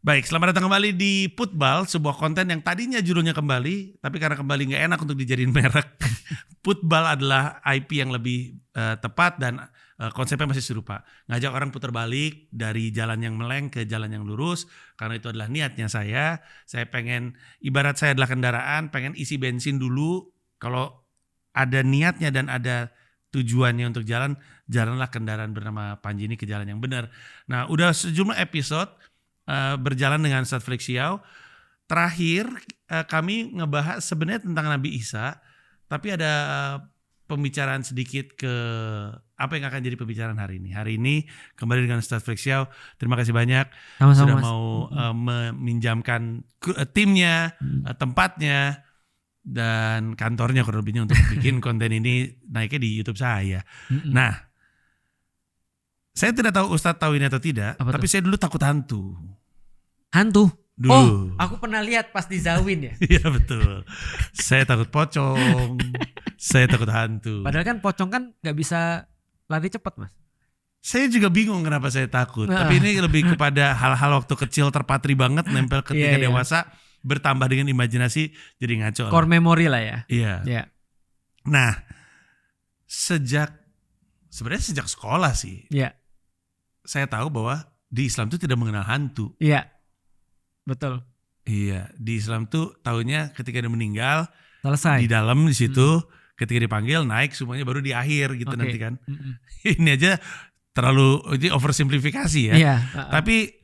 Baik, selamat datang kembali di Putbal, sebuah konten yang tadinya judulnya kembali, tapi karena kembali nggak enak untuk dijadiin merek. Putbal adalah IP yang lebih tepat dan konsepnya masih serupa. Ngajak orang putar balik dari jalan yang meleng ke jalan yang lurus, karena itu adalah niatnya saya. Saya pengen, ibarat saya adalah kendaraan, pengen isi bensin dulu. Kalau ada niatnya dan ada tujuannya untuk jalan, jalanlah kendaraan bernama Panji ini ke jalan yang benar. Nah, udah sejumlah episode berjalan dengan Ustadz Felix Xiao. Terakhir kami ngebahas sebenarnya tentang Nabi Isa, tapi ada pembicaraan sedikit ke apa yang akan jadi pembicaraan hari ini. Hari ini kembali dengan Ustadz Felix Xiao. Terima kasih banyak sudah mau meminjamkan timnya, tempatnya, dan kantornya kurang lebihnya untuk bikin konten ini naiknya di YouTube saya. Nah, saya tidak tahu Ustadz tahu ini atau tidak, tapi saya dulu takut hantu. Hantu? Dulu. Oh, aku pernah lihat pas di Zawin ya. Iya betul. Saya takut pocong, saya takut hantu. Padahal kan pocong kan nggak bisa lari cepat, Mas. Saya juga bingung kenapa saya takut. Tapi ini lebih kepada hal-hal waktu kecil terpatri banget, nempel ketika dewasa, bertambah dengan imajinasi jadi ngaco. Core memory lah ya. Iya. Nah, sebenarnya sejak sekolah sih. Iya. Saya tahu bahwa di Islam itu tidak mengenal hantu. Iya, betul. Iya, di Islam tuh taunya ketika dia meninggal, selesai. Di dalam di situ, ketika dipanggil naik semuanya baru di akhir gitu nanti kan. Ini aja terlalu oversimplifikasi ya. Iya. Tapi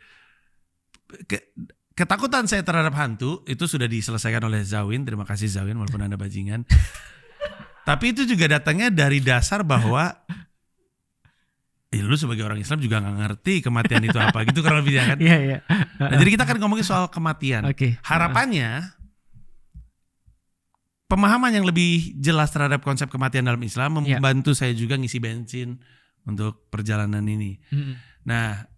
ketakutan saya terhadap hantu itu sudah diselesaikan oleh Zawin. Terima kasih Zawin walaupun Anda bajingan. Tapi itu juga datangnya dari dasar bahwa lu sebagai orang Islam juga gak ngerti kematian itu apa gitu kurang lebihnya kan. Iya. Nah, jadi kita akan ngomongin soal kematian. Harapannya pemahaman yang lebih jelas terhadap konsep kematian dalam Islam membantu saya juga ngisi bensin untuk perjalanan ini. Nah,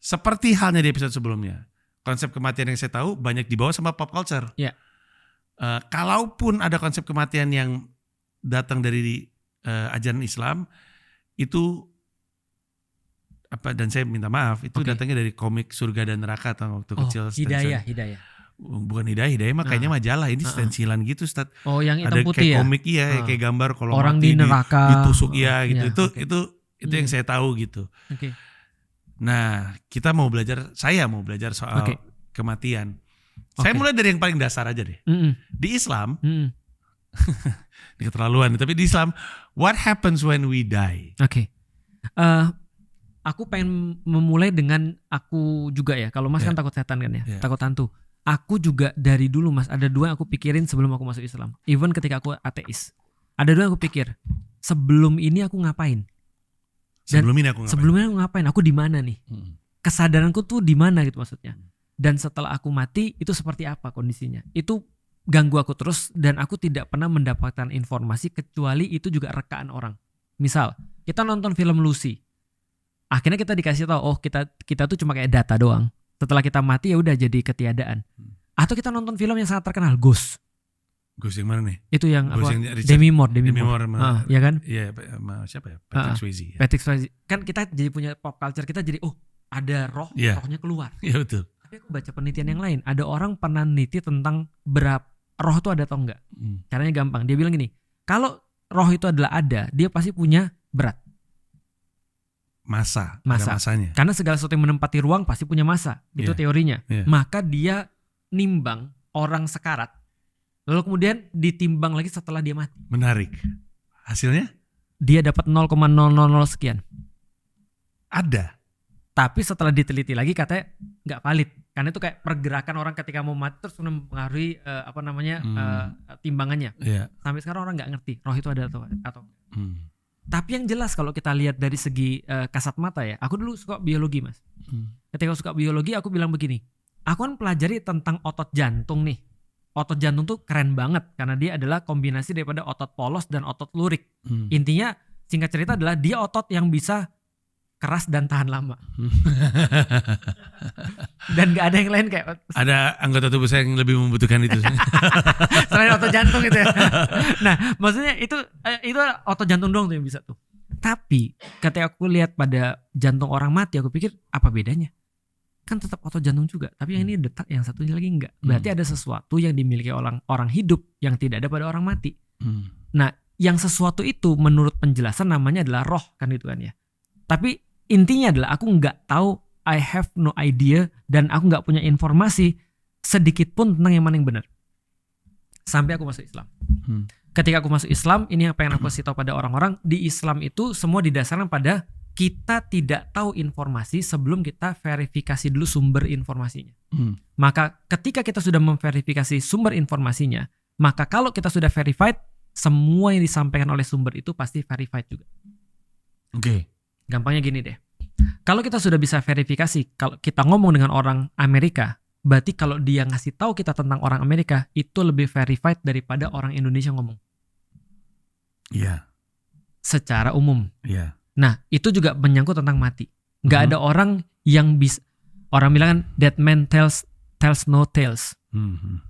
seperti halnya di episode sebelumnya, konsep kematian yang saya tahu banyak dibawa sama pop culture. Kalaupun ada konsep kematian yang datang dari ajaran Islam, itu dan saya minta maaf, itu datangnya dari komik Surga dan Neraka atau waktu kecil. Hidayah. Bukan hidayah mah kayaknya majalah, ini stensilan gitu Ustaz. Oh, yang hitam ada putih kayak komik kayak gambar kalau orang mati di neraka ditusuk gitu. Itu yang saya tahu gitu. Nah, saya mau belajar soal kematian. Saya mulai dari yang paling dasar aja deh. Di Islam, ini keterlaluan, tapi di Islam, what happens when we die? Aku pengen memulai dengan aku juga ya. Kalau Mas kan takut setan kan ya, takut hantu. Aku juga dari dulu Mas, ada dua yang aku pikirin sebelum aku masuk Islam. Even ketika aku ateis. Ada dua yang aku pikir, sebelum ini aku ngapain? Sebelumnya aku ngapain? Aku di mana nih? Kesadaranku tuh di mana gitu maksudnya. Dan setelah aku mati itu seperti apa kondisinya? Itu ganggu aku terus dan aku tidak pernah mendapatkan informasi kecuali itu juga rekaan orang. Misal, kita nonton film Lucy. Akhirnya kita dikasih tahu, oh kita tuh cuma kayak data doang. Setelah kita mati ya udah jadi ketiadaan. Atau kita nonton film yang sangat terkenal, Ghost. Ghost yang mana nih? Itu yang Demi Moore. Ya kan? Iya, siapa ya? Patrick Swayze. Patrick Swayze. Kan kita jadi punya pop culture, kita jadi ada rohnya keluar. Iya betul. Tapi aku baca penelitian yang lain, ada orang pernah neliti tentang berapa roh itu ada atau enggak. Caranya gampang. Dia bilang gini, kalau roh itu adalah ada, dia pasti punya berat. Masanya. Karena segala sesuatu yang menempati ruang pasti punya massa. Itu teorinya. Maka dia nimbang orang sekarat. Lalu kemudian ditimbang lagi setelah dia mati. Menarik. Hasilnya? Dia dapat 0,000 sekian. Ada. Tapi setelah diteliti lagi katanya nggak valid. Karena itu kayak pergerakan orang ketika mau mati terus mempengaruhi timbangannya. Sampai sekarang orang nggak ngerti roh itu ada atau. Tapi yang jelas kalau kita lihat dari segi kasat mata ya, aku dulu suka biologi Mas. Ketika suka biologi aku bilang begini, aku kan pelajari tentang otot jantung nih. Otot jantung tuh keren banget karena dia adalah kombinasi daripada otot polos dan otot lurik. Intinya singkat cerita adalah dia otot yang bisa keras dan tahan lama. Dan gak ada yang lain kayak ada anggota tubuh saya yang lebih membutuhkan itu. Selain otot jantung gitu ya. Nah maksudnya itu otot jantung doang tuh yang bisa tuh. Tapi ketika aku lihat pada jantung orang mati, aku pikir apa bedanya? kan tetap otot jantung juga, tapi yang ini detak, yang satunya lagi enggak. Berarti ada sesuatu yang dimiliki orang hidup yang tidak ada pada orang mati. Nah, yang sesuatu itu menurut penjelasan namanya adalah roh kan itu kan ya. Tapi intinya adalah aku nggak tahu, I have no idea, dan aku nggak punya informasi sedikit pun tentang yang mana yang benar. Sampai aku masuk Islam. Ketika aku masuk Islam, ini yang pengen aku kasih tahu pada orang-orang, di Islam itu semua didasarkan pada kita tidak tahu informasi sebelum kita verifikasi dulu sumber informasinya. Maka ketika kita sudah memverifikasi sumber informasinya, maka kalau kita sudah verified, semua yang disampaikan oleh sumber itu pasti verified juga. Oke. Gampangnya gini deh. Kalau kita sudah bisa verifikasi, kalau kita ngomong dengan orang Amerika, berarti kalau dia ngasih tahu kita tentang orang Amerika, itu lebih verified daripada orang Indonesia ngomong. Iya. Secara umum. Iya. Nah, itu juga menyangkut tentang mati. Nggak ada orang yang bisa, orang bilang kan, dead man tells no tales.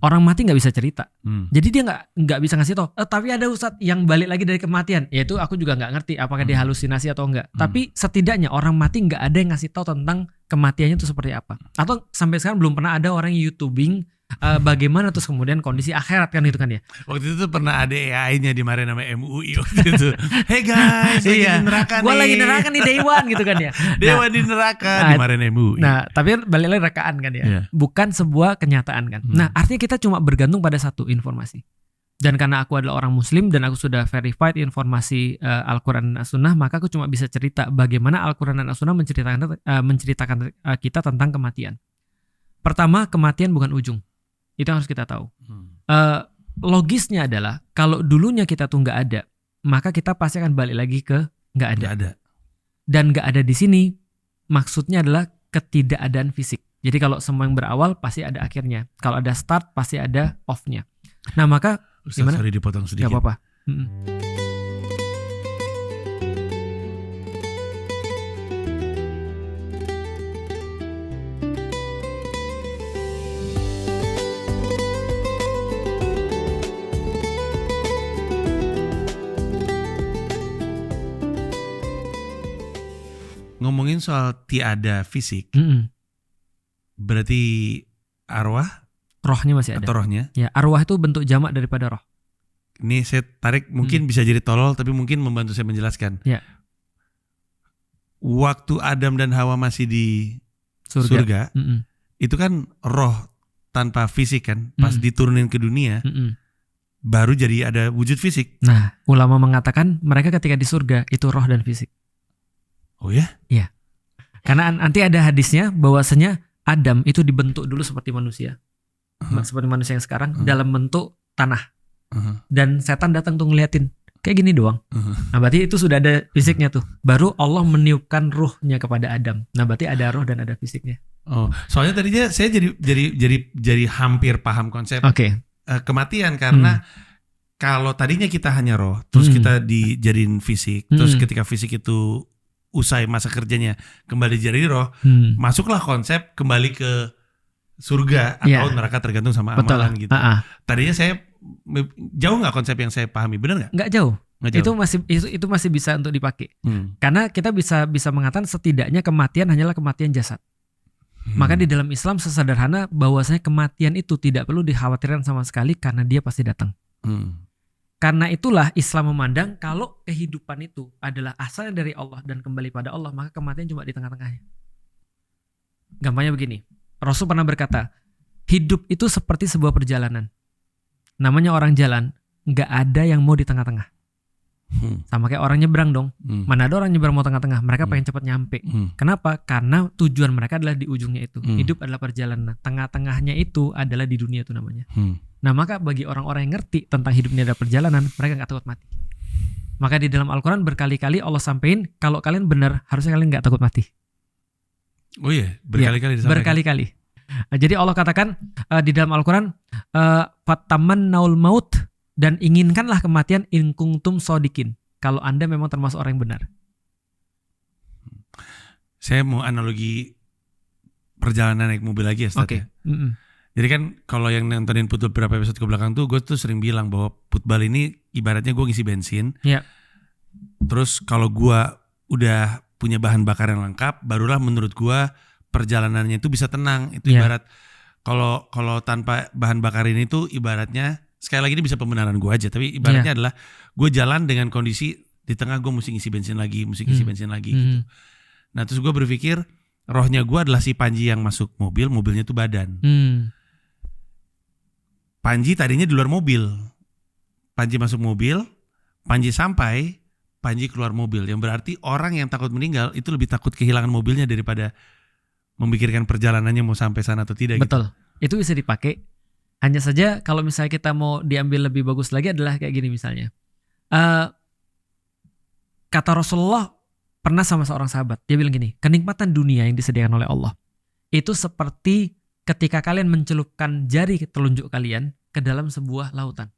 Orang mati nggak bisa cerita. Jadi dia nggak bisa ngasih tahu. Tapi ada ustadz yang balik lagi dari kematian. Ya itu aku juga nggak ngerti apakah dia halusinasi atau enggak. Tapi setidaknya orang mati nggak ada yang ngasih tahu tentang kematiannya itu seperti apa. Atau sampai sekarang belum pernah ada orang YouTubing bagaimana terus kemudian kondisi akhirat kan itu kan ya. Waktu itu tuh pernah ada AI-nya dimarahin sama MUI waktu itu. Hey guys, lagi di neraka nih. Gua lagi neraka nih Day One gitu kan ya. Dewa di neraka dimarahin MUI. Nah, tapi balik lagi rekaan kan ya. Bukan sebuah kenyataan kan. Nah, artinya kita cuma bergantung pada satu informasi. Dan karena aku adalah orang muslim dan aku sudah verified informasi Al-Quran dan As-Sunnah, maka aku cuma bisa cerita bagaimana Al-Quran dan As-Sunnah menceritakan kita tentang kematian. Pertama, kematian bukan ujung. Itu harus kita tahu. Logisnya adalah kalau dulunya kita tuh nggak ada, maka kita pasti akan balik lagi ke nggak ada. Dan nggak ada di sini maksudnya adalah ketidakadaan fisik. Jadi kalau semua yang berawal pasti ada akhirnya. Kalau ada start pasti ada off-nya. Nah maka Ustaz, gimana? sorry dipotong sedikit. Gak apa-apa. Ngomongin soal tiada fisik, berarti arwah Rohnya masih ada. atau rohnya? Ya, arwah itu bentuk jamak daripada roh. Ini saya tarik mungkin bisa jadi tolol, tapi mungkin membantu saya menjelaskan. Ya. Waktu Adam dan Hawa masih di surga itu kan roh tanpa fisik kan, pas diturunin ke dunia baru jadi ada wujud fisik. Nah, ulama mengatakan mereka ketika di surga itu roh dan fisik. Oh ya? Iya. Karena nanti ada hadisnya bahwasanya Adam itu dibentuk dulu seperti manusia. Seperti manusia yang sekarang dalam bentuk tanah. Dan setan datang tuh ngeliatin kayak gini doang. Nah, berarti itu sudah ada fisiknya tuh. Baru Allah meniupkan ruhnya kepada Adam. Nah, berarti ada roh dan ada fisiknya. Oh, soalnya tadinya saya jadi hampir paham konsep kematian karena kalau tadinya kita hanya roh, terus kita dijadiin fisik, terus ketika fisik itu usai masa kerjanya kembali jadi roh, masuklah konsep kembali ke surga atau neraka tergantung sama amalan gitu. Tadinya saya jauh nggak konsep yang saya pahami, benar nggak? Nggak jauh. Itu masih bisa untuk dipakai. Karena kita bisa mengatakan setidaknya kematian hanyalah kematian jasad. Maka di dalam Islam sesederhana bahwasanya kematian itu tidak perlu dikhawatirkan sama sekali karena dia pasti datang. Karena itulah Islam memandang kalau kehidupan itu adalah asalnya dari Allah dan kembali pada Allah, maka kematian cuma di tengah-tengahnya. Gampangnya begini, Rasul pernah berkata, hidup itu seperti sebuah perjalanan. Namanya orang jalan, gak ada yang mau di tengah-tengah. Sama kayak orang nyebrang dong. Mana ada orang nyebrang mau tengah-tengah, mereka pengen cepat nyampe. Kenapa? Karena tujuan mereka adalah di ujungnya itu. Hidup adalah perjalanan. Tengah-tengahnya itu adalah di dunia itu namanya. Nah maka bagi orang-orang yang ngerti tentang hidup ini adalah perjalanan, mereka gak takut mati. Maka di dalam Al-Quran berkali-kali Allah sampein, kalau kalian benar, harusnya kalian gak takut mati. Oh iya, berkali-kali disampaikan. Berkali-kali. Jadi Allah katakan di dalam Al-Quran, fattamannaul maut, dan inginkanlah kematian in kuntum shodikin, kalau Anda memang termasuk orang yang benar. Saya mau analogi perjalanan naik mobil lagi ya, Ustaz. Okay. Jadi kan kalau yang nontonin Putbal beberapa episode ke belakang tuh, gue tuh sering bilang bahwa Putbal ini ibaratnya gue ngisi bensin. Yeah. Terus kalau gue udah punya bahan bakar yang lengkap, barulah menurut gue perjalanannya itu bisa tenang. Itu ibarat kalau tanpa bahan bakar ini tuh ibaratnya, sekali lagi ini bisa pembenaran gue aja, tapi ibaratnya adalah gue jalan dengan kondisi di tengah gue mesti ngisi bensin lagi, gitu. Nah terus gue berpikir rohnya gue adalah si Panji yang masuk mobil, mobilnya tuh badan. Panji tadinya di luar mobil. Panji masuk mobil, Panji sampai, Panji keluar mobil. Yang berarti orang yang takut meninggal itu lebih takut kehilangan mobilnya daripada memikirkan perjalanannya mau sampai sana atau tidak. Betul. Gitu. Itu bisa dipakai. Hanya saja kalau misalnya kita mau diambil lebih bagus lagi adalah kayak gini misalnya. Kata Rasulullah pernah sama seorang sahabat. Dia bilang gini, kenikmatan dunia yang disediakan oleh Allah itu seperti ketika kalian mencelupkan jari telunjuk kalian ke dalam sebuah lautan.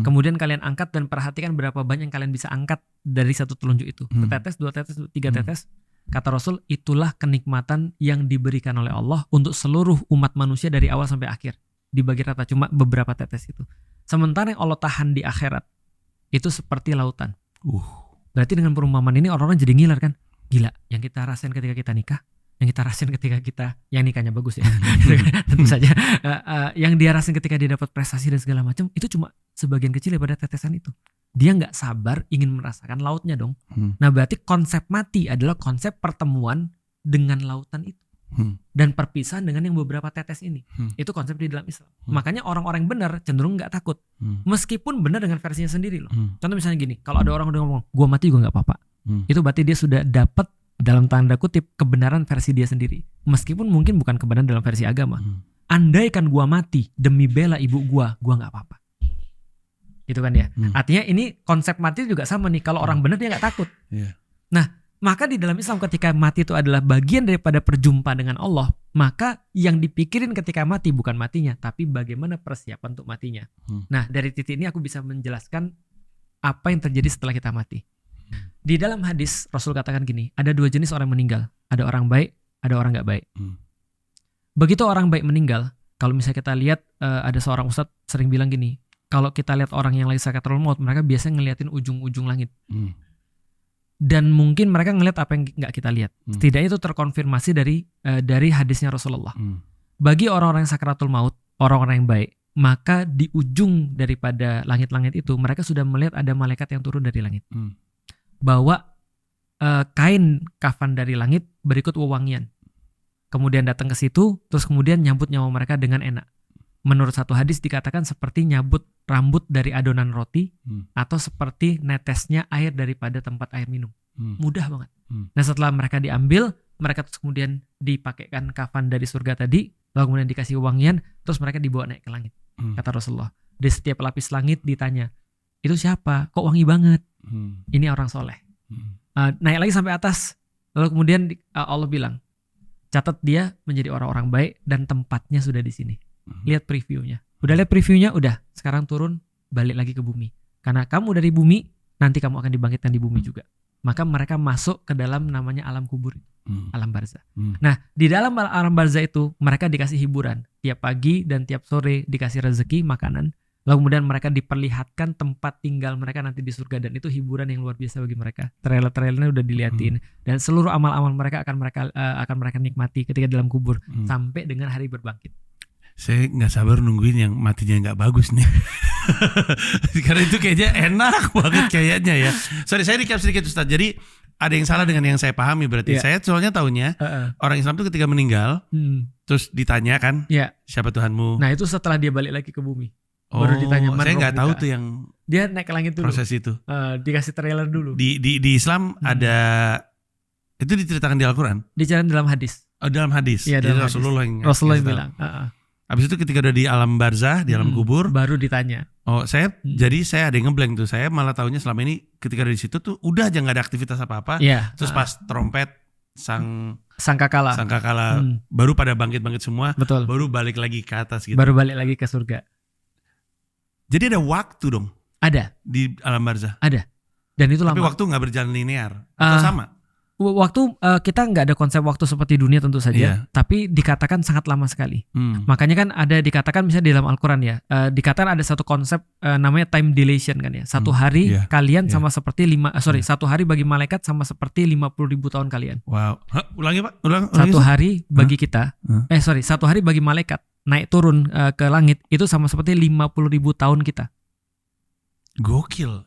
Kemudian kalian angkat dan perhatikan berapa banyak yang kalian bisa angkat dari satu telunjuk itu. Setetes, 2 tetes, 3 tetes. Kata Rasul, itulah kenikmatan yang diberikan oleh Allah untuk seluruh umat manusia dari awal sampai akhir. Dibagi rata cuma beberapa tetes itu. Sementara yang Allah tahan di akhirat itu seperti lautan. Berarti dengan perumpamaan ini orang-orang jadi ngiler kan? Gila, yang kita rasain ketika kita nikah, yang kita rasain ketika kita, yang nikahnya bagus ya, tentu saja, yang dia rasain ketika dia dapat prestasi dan segala macam, itu cuma sebagian kecil daripada tetesan itu. Dia nggak sabar ingin merasakan lautnya dong. Nah berarti konsep mati adalah konsep pertemuan dengan lautan itu. Dan perpisahan dengan yang beberapa tetes ini. Itu konsep di dalam Islam. Makanya orang-orang yang benar cenderung gak takut. Meskipun benar dengan versinya sendiri loh. Contoh misalnya gini, kalau ada orang udah ngomong gua mati juga gak apa-apa, itu berarti dia sudah dapat dalam tanda kutip kebenaran versi dia sendiri. Meskipun mungkin bukan kebenaran dalam versi agama. Andaikan gua mati demi bela ibu gua gak apa-apa. Gitu kan ya. Artinya ini konsep mati juga sama nih. Kalau orang benar dia gak takut. Nah maka di dalam Islam ketika mati itu adalah bagian daripada perjumpaan dengan Allah, maka yang dipikirin ketika mati bukan matinya, tapi bagaimana persiapan untuk matinya. Nah dari titik ini aku bisa menjelaskan apa yang terjadi setelah kita mati. Di dalam hadis Rasul katakan gini, ada 2 jenis orang meninggal, ada orang baik, ada orang gak baik. Begitu orang baik meninggal, kalau misalnya kita lihat ada seorang ustadz sering bilang gini, kalau kita lihat orang yang lagi sakaratul maut, mereka biasanya ngeliatin ujung-ujung langit. Dan mungkin mereka ngelihat apa yang nggak kita lihat. Setidaknya itu terkonfirmasi dari hadisnya Rasulullah. Bagi orang-orang yang sakaratul maut, orang-orang yang baik, maka di ujung daripada langit-langit itu mereka sudah melihat ada malaikat yang turun dari langit. Bawa kain kafan dari langit berikut wewangian. Kemudian datang ke situ, terus kemudian nyambut nyawa mereka dengan enak. Menurut satu hadis dikatakan seperti nyabut rambut dari adonan roti atau seperti netesnya air daripada tempat air minum. Mudah banget. Nah setelah mereka diambil, mereka terus kemudian dipakaikan kafan dari surga tadi, lalu kemudian dikasih wangian, terus mereka dibawa naik ke langit. Kata Rasulullah. Di setiap lapis langit ditanya, itu siapa? Kok wangi banget? Ini orang soleh. Naik lagi sampai atas, lalu kemudian Allah bilang, catat dia menjadi orang-orang baik dan tempatnya sudah di sini. Lihat previewnya. Udah lihat previewnya, udah. Sekarang turun, balik lagi ke bumi. Karena kamu dari bumi, nanti kamu akan dibangkitkan di bumi juga. Maka mereka masuk ke dalam namanya alam kubur, alam barzah. Nah, di dalam alam barzah itu mereka dikasih hiburan. Tiap pagi dan tiap sore dikasih rezeki, makanan. Lalu kemudian mereka diperlihatkan tempat tinggal mereka nanti di surga, dan itu hiburan yang luar biasa bagi mereka. Trailer-trailernya udah diliatin, dan seluruh amal-amal mereka akan mereka nikmati ketika dalam kubur sampai dengan hari berbangkit. Saya nggak sabar nungguin yang matinya nggak bagus nih. Karena itu kayaknya enak banget kayaknya ya. Sorry, saya recap sedikit Ustaz. Jadi ada yang salah dengan yang saya pahami berarti. Saya soalnya taunya orang Islam itu ketika meninggal terus ditanya kan, siapa Tuhanmu? Nah itu setelah dia balik lagi ke bumi. Baru ditanya. Saya nggak tahu tuh yang dia naik ke langit dulu. Proses itu. Dikasih trailer dulu. Di Islam ada itu diceritakan di Al-Quran. Diceritakan dalam hadis. Oh dalam hadis. Iya, jadi dalam Rasulullah hadis. yang Rasulullah yang bilang. Habis itu ketika udah di alam barzah, di alam kubur, baru ditanya. Oh, jadi saya ada yang ngeblank tuh. Saya malah taunya selama ini ketika di situ tuh udah aja nggak ada aktivitas apa-apa. Terus pas trompet sangkakala baru pada bangkit semua. Betul. Baru balik lagi ke atas gitu. Baru balik lagi ke surga. Jadi ada waktu dong. Ada. Di alam barzah. Ada. Dan itu lama. Tapi waktu nggak berjalan linear. Atau sama? Waktu kita nggak ada konsep waktu seperti dunia tentu saja, tapi dikatakan sangat lama sekali. Makanya kan ada dikatakan misalnya di dalam Al-Quran ya, dikatakan ada satu konsep namanya time dilation kan ya. Satu hari kalian sama seperti satu hari bagi malaikat sama seperti 50.000 tahun kalian. Wow. Ulangi Pak, Satu hari bagi kita, satu hari bagi malaikat naik turun ke langit itu sama seperti 50.000 tahun kita. Gokil.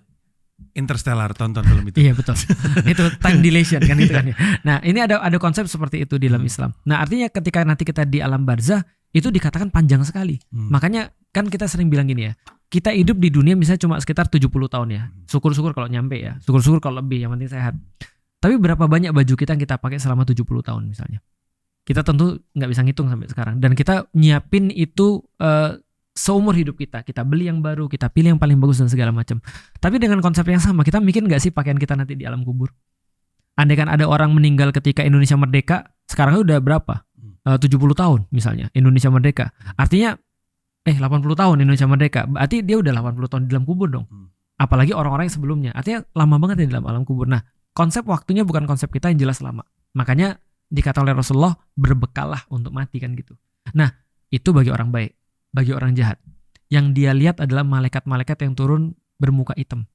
Interstellar, tonton film itu. Iya betul. Itu time dilation kan itu kan ya. Nah, ini ada konsep seperti itu di dalam Islam. Nah, artinya ketika nanti kita di alam barzah itu dikatakan panjang sekali. Makanya kan kita sering bilang gini ya. Kita hidup di dunia misalnya cuma sekitar 70 tahun ya. Syukur-syukur kalau nyampe ya. Syukur-syukur kalau lebih, yang penting sehat. Tapi berapa banyak baju kita yang kita pakai selama 70 tahun misalnya. Kita tentu nggak bisa ngitung sampai sekarang. Dan kita nyiapin itu seumur hidup kita beli yang baru, kita pilih yang paling bagus dan segala macam. Tapi dengan konsep yang sama, kita mikir nggak sih pakaian kita nanti di alam kubur? Andai kan ada orang meninggal ketika Indonesia merdeka, sekarang udah berapa? 70 tahun misalnya Indonesia merdeka. Artinya 80 tahun Indonesia merdeka. Berarti dia udah 80 tahun di dalam kubur dong. Apalagi orang-orang yang sebelumnya. Artinya lama banget di dalam alam kubur. Nah, konsep waktunya bukan konsep kita yang jelas lama. Makanya dikata oleh Rasulullah, berbekallah untuk mati kan gitu. Nah, itu bagi orang baik. Bagi orang jahat, yang dia lihat adalah malaikat-malaikat yang turun bermuka hitam.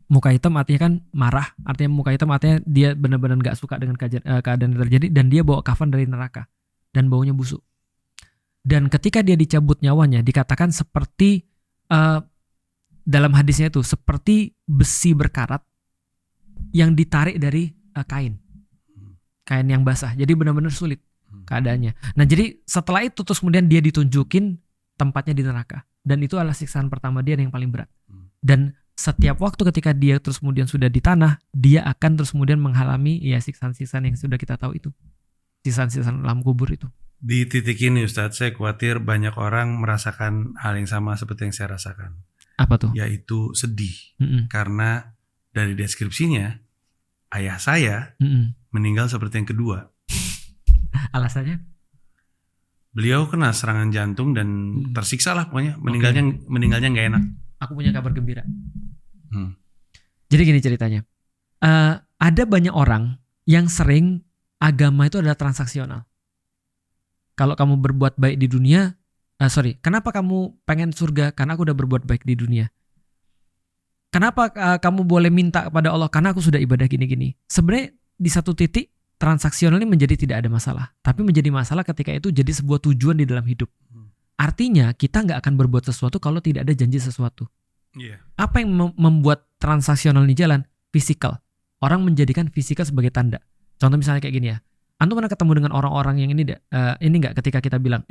Muka hitam artinya kan marah, artinya muka hitam artinya dia benar-benar gak suka dengan keadaan yang terjadi, dan dia bawa kafan dari neraka dan baunya busuk. Dan ketika dia dicabut nyawanya, dikatakan seperti dalam hadisnya itu seperti besi berkarat yang ditarik dari kain yang basah. Jadi benar-benar sulit keadaannya. Nah, jadi setelah itu terus kemudian dia ditunjukin tempatnya di neraka, dan itu adalah siksaan pertama dia yang paling berat. Dan setiap waktu ketika dia terus kemudian sudah di tanah, dia akan terus kemudian mengalami ya siksaan-siksaan yang sudah kita tahu itu, siksaan-siksaan alam kubur itu. Di titik ini Ustadz, saya khawatir banyak orang merasakan hal yang sama seperti yang saya rasakan. Apa tuh? Yaitu sedih. Karena dari deskripsinya ayah saya meninggal seperti yang kedua. Alasannya? Beliau kena serangan jantung dan tersiksa lah pokoknya. Meninggalnya nggak enak. Aku punya kabar gembira. Jadi gini ceritanya. Ada banyak orang yang sering agama itu adalah transaksional. Kalau kamu berbuat baik di dunia, kenapa kamu pengen surga? Karena aku udah berbuat baik di dunia. Kenapa kamu boleh minta kepada Allah? Karena aku sudah ibadah gini-gini. Sebenarnya di satu titik transaksional ini menjadi tidak ada masalah, tapi menjadi masalah ketika itu jadi sebuah tujuan di dalam hidup. Artinya kita nggak akan berbuat sesuatu kalau tidak ada janji sesuatu. Apa yang membuat transaksional ini jalan? Fisikal. Orang menjadikan fisikal sebagai tanda. Contoh misalnya kayak gini ya. Antum pernah ketemu dengan orang-orang yang ini nggak ketika kita bilang,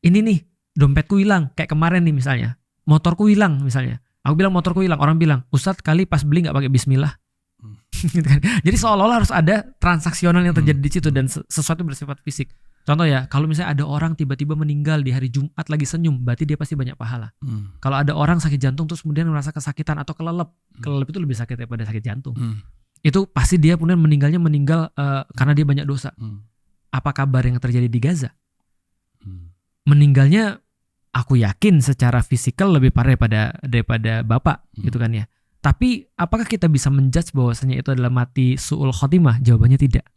ini nih dompetku hilang, kayak kemarin nih misalnya, motorku hilang misalnya. Aku bilang motorku hilang, orang bilang, Ustadz kali pas beli nggak pakai bismillah. Gitu kan. Jadi seolah-olah harus ada transaksional yang terjadi di situ dan sesuatu bersifat fisik. Contoh ya, kalau misalnya ada orang tiba-tiba meninggal di hari Jumat lagi senyum, berarti dia pasti banyak pahala. Kalau ada orang sakit jantung terus kemudian merasa kesakitan atau kelelep itu lebih sakit daripada sakit jantung. Itu pasti dia kemudian meninggal karena dia banyak dosa. Apa kabar yang terjadi di Gaza? Meninggalnya aku yakin secara fisikal lebih parah daripada bapak gitu kan ya. Tapi apakah kita bisa menjudge bahwasanya itu adalah mati su'ul khotimah? Jawabannya tidak.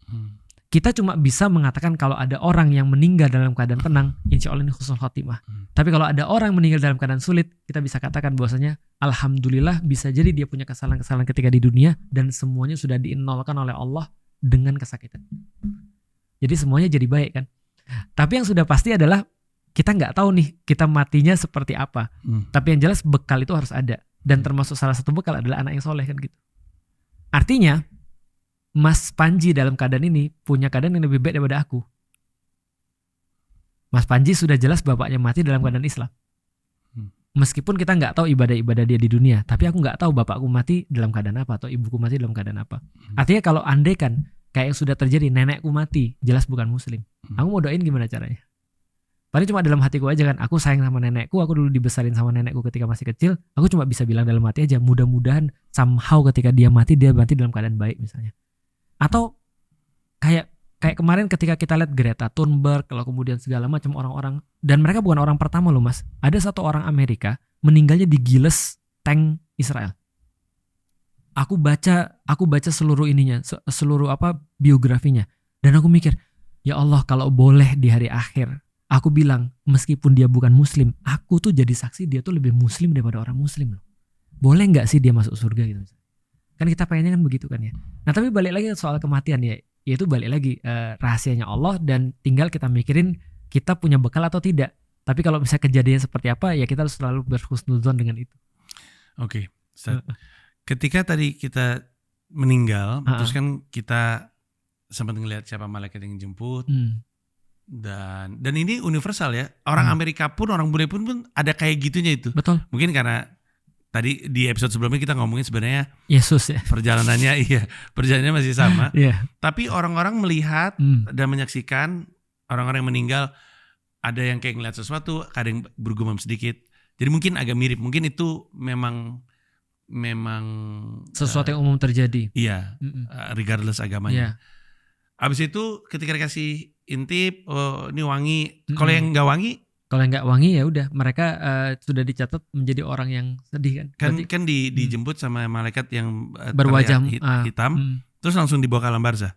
Kita cuma bisa mengatakan kalau ada orang yang meninggal dalam keadaan tenang, insya Allah ini husnul khotimah. Tapi kalau ada orang meninggal dalam keadaan sulit, kita bisa katakan bahwasanya alhamdulillah bisa jadi dia punya kesalahan-kesalahan ketika di dunia dan semuanya sudah dinolkan oleh Allah dengan kesakitan. Jadi semuanya jadi baik kan. Tapi yang sudah pasti adalah kita nggak tahu nih kita matinya seperti apa. Tapi yang jelas bekal itu harus ada. Dan termasuk salah satu bekal adalah anak yang soleh kan gitu. Artinya Mas Panji dalam keadaan ini punya keadaan yang lebih baik daripada aku. Mas Panji sudah jelas bapaknya mati dalam keadaan Islam. Meskipun kita nggak tahu ibadah-ibadah dia di dunia, tapi aku nggak tahu bapakku mati dalam keadaan apa atau ibuku mati dalam keadaan apa. Artinya kalau andai kan kayak yang sudah terjadi, nenekku mati, jelas bukan muslim. Aku mau doain gimana caranya? Paling cuma dalam hatiku aja kan, aku sayang sama nenekku, aku dulu dibesarin sama nenekku ketika masih kecil, aku cuma bisa bilang dalam hati aja, mudah-mudahan somehow ketika dia mati dalam keadaan baik misalnya. Atau kayak kemarin ketika kita lihat Greta Thunberg, kalau kemudian segala macam orang-orang, dan mereka bukan orang pertama loh mas, ada satu orang Amerika meninggalnya digiles tank Israel. Aku baca seluruh ininya, seluruh biografinya, dan aku mikir, ya Allah, kalau boleh di hari akhir, aku bilang meskipun dia bukan muslim, aku tuh jadi saksi dia tuh lebih muslim daripada orang muslim loh. Boleh nggak sih dia masuk surga gitu? Kan kita pengennya kan begitu kan ya. Nah tapi balik lagi soal kematian ya, yaitu balik lagi rahasianya Allah, dan tinggal kita mikirin kita punya bekal atau tidak. Tapi kalau misalnya kejadian seperti apa, ya kita harus selalu berhusnuzon dengan itu. Oke. Ketika tadi kita meninggal, terus kan kita sempat ngelihat siapa malaikat yang jemput, dan ini universal ya. Orang Amerika pun, orang bule pun ada kayak gitunya itu. Betul. Mungkin karena tadi di episode sebelumnya kita ngomongin sebenarnya Yesus ya. Perjalanannya masih sama. Yeah. Tapi orang-orang melihat dan menyaksikan orang-orang yang meninggal, ada yang kayak ngeliat sesuatu, ada yang bergumam sedikit. Jadi mungkin agak mirip. Mungkin itu memang sesuatu yang umum terjadi. Iya, regardless agamanya. Yeah. Abis itu ketika dikasih intip, oh ini wangi. Kalau yang nggak wangi, ya udah, mereka sudah dicatat menjadi orang yang sedih kan. Kan dijemput sama malaikat yang berwajah hitam, terus langsung dibawa ke alam barzah.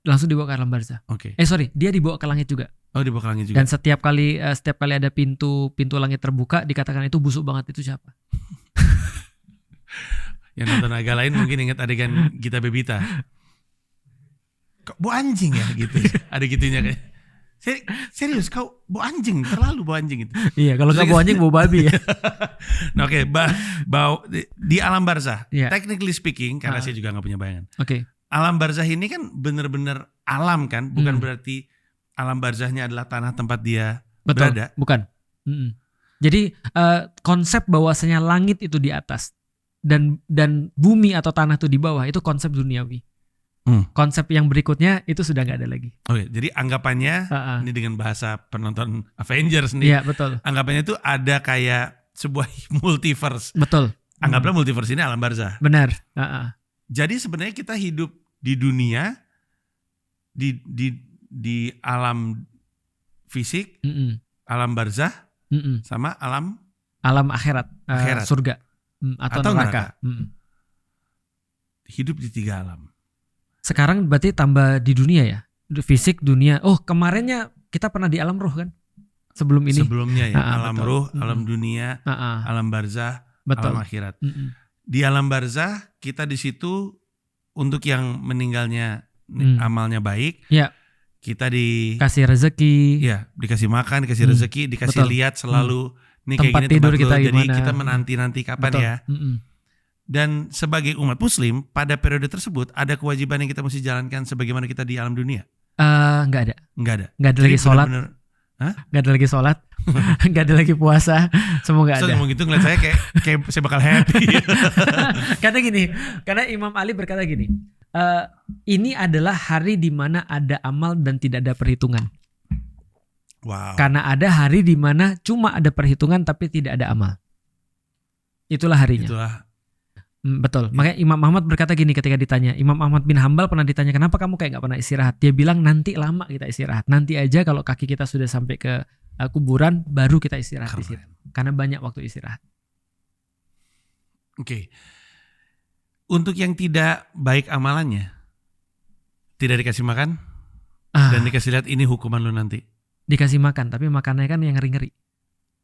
Langsung dibawa ke alam barzah. Oke. Dia dibawa ke langit juga. Oh, dibawa ke langit juga. Dan setiap kali ada pintu langit terbuka, dikatakan itu busuk banget, itu siapa? Yang nonton agak lain mungkin ingat adegan Gita Bebita. Kok bau anjing ya gitu. Ada gitunya kayak. Serius kau bau anjing, terlalu bau anjing itu. Iya, kalau nggak bau anjing bau babi ya. Nah, oke, bau di alam barzah. Yeah. Technically speaking, karena saya juga nggak punya bayangan. Oke. Alam barzah ini kan bener-bener alam kan, bukan berarti alam barzahnya adalah tanah tempat dia berada. Bukan. Jadi konsep bahwasanya langit itu di atas dan bumi atau tanah itu di bawah, itu konsep duniawi. Konsep yang berikutnya itu sudah nggak ada lagi. Oke, jadi anggapannya ini dengan bahasa penonton Avengers nih. Iya, betul. Anggapannya itu ada kayak sebuah multiverse. Betul. Anggaplah multiverse ini alam barzah. Benar. Jadi sebenarnya kita hidup di dunia, di alam fisik, alam barzah, sama alam akhirat. Surga atau neraka. Hidup di 3 alam. Sekarang berarti tambah di dunia ya, fisik, dunia. Oh, kemarinnya kita pernah di alam roh kan? Sebelumnya ya, alam roh, alam dunia, alam barzah, alam akhirat. Di alam barzah kita di situ untuk yang meninggalnya amalnya baik. Ya. Kita dikasih rezeki. Ya, dikasih makan, dikasih rezeki, dikasih lihat selalu nih kayak tempat gini tidur tempat kita lo. Jadi gimana. kita menanti kapan ya. Dan sebagai umat muslim pada periode tersebut ada kewajiban yang kita mesti jalankan sebagaimana kita di alam dunia. Nggak ada Jadi lagi sholat. Nggak ada lagi sholat. Nggak ada lagi puasa. Semua nggak ada. Ngomong gitu ngeliat saya kayak saya bakal happy. Karena Imam Ali berkata gini, ini adalah hari di mana ada amal dan tidak ada perhitungan. Wow. Karena ada hari di mana cuma ada perhitungan tapi tidak ada amal. Itulah harinya. Betul. Makanya Imam Ahmad berkata gini ketika ditanya, Imam Ahmad bin Hambal pernah ditanya kenapa kamu kayak gak pernah istirahat. Dia bilang nanti lama kita istirahat. Nanti aja kalau kaki kita sudah sampai ke kuburan baru kita istirahat di situ. Karena banyak waktu istirahat. Oke. Untuk yang tidak baik amalannya, tidak dikasih makan dan dikasih lihat ini hukuman lu nanti. Dikasih makan, tapi makannya kan yang ngeri-ngeri.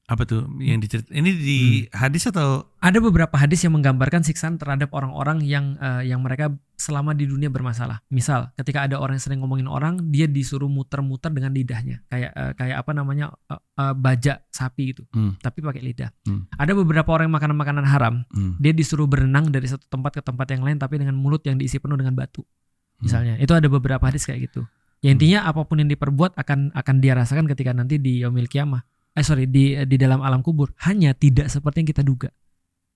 Apa tuh yang diceritakan? Ini di hadis atau? Ada beberapa hadis yang menggambarkan siksaan terhadap orang-orang yang mereka selama di dunia bermasalah. Misal, ketika ada orang yang sering ngomongin orang, dia disuruh muter-muter dengan lidahnya, kayak bajak sapi gitu, tapi pakai lidah. Ada beberapa orang yang makan makanan haram, dia disuruh berenang dari satu tempat ke tempat yang lain, tapi dengan mulut yang diisi penuh dengan batu. Misalnya, itu ada beberapa hadis kayak gitu. Ya intinya apapun yang diperbuat akan dia rasakan ketika nanti di yaumil qiyamah. Di dalam alam kubur, hanya tidak seperti yang kita duga.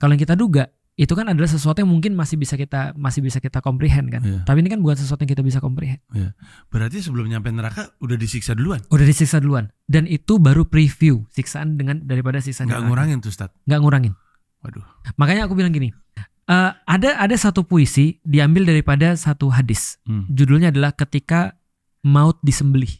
Kalau yang kita duga itu kan adalah sesuatu yang mungkin masih bisa kita comprehend kan. Yeah. Tapi ini kan bukan sesuatu yang kita bisa comprehend. Yeah. Berarti sebelum nyampe neraka udah disiksa duluan. Dan itu baru preview siksaan daripada siksaan. Nggak ngurangin tuh Ustaz. Nggak ngurangin. Waduh. Makanya aku bilang gini. Ada satu puisi diambil daripada satu hadis. Judulnya adalah ketika maut disembelih.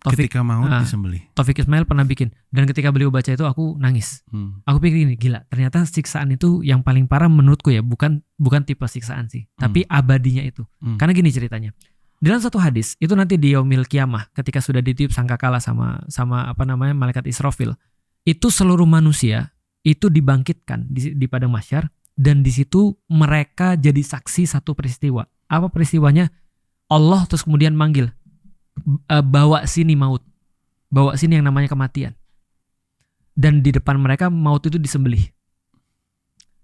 ketika maut disembelih. Taufik Ismail pernah bikin, dan ketika beliau baca itu aku nangis. Aku pikir gini, gila, ternyata siksaan itu yang paling parah menurutku ya, bukan tipe siksaan sih, tapi abadinya itu. Karena gini ceritanya. Dalam satu hadis itu nanti di yaumil kiamah, ketika sudah ditiup sangkakala sama malaikat Israfil, itu seluruh manusia itu dibangkitkan di padang mahsyar, dan di situ mereka jadi saksi satu peristiwa. Apa peristiwanya? Allah terus kemudian manggil, bawa sini maut, bawa sini yang namanya kematian. Dan di depan mereka maut itu disembelih.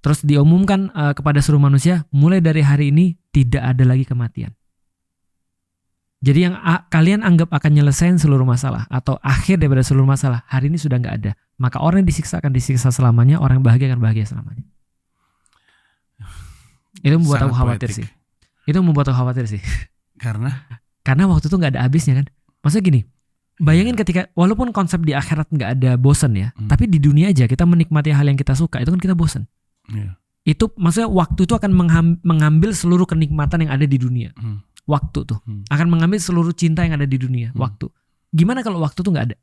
Terus diumumkan kepada seluruh manusia, mulai dari hari ini tidak ada lagi kematian. Jadi yang kalian anggap akan nyelesain seluruh masalah atau akhir daripada seluruh masalah, hari ini sudah nggak ada. Maka orang yang disiksa akan disiksa selamanya, orang yang bahagia akan bahagia selamanya. Itu membuat aku khawatir sih. Itu membuat aku khawatir sih. Karena waktu itu nggak ada habisnya kan. Maksudnya gini, bayangin ketika walaupun konsep di akhirat nggak ada bosan ya, tapi di dunia aja kita menikmati hal yang kita suka, itu kan kita bosan. Itu maksudnya waktu itu akan mengambil seluruh kenikmatan yang ada di dunia. Waktu tuh akan mengambil seluruh cinta yang ada di dunia. Waktu. Gimana kalau waktu tuh nggak ada?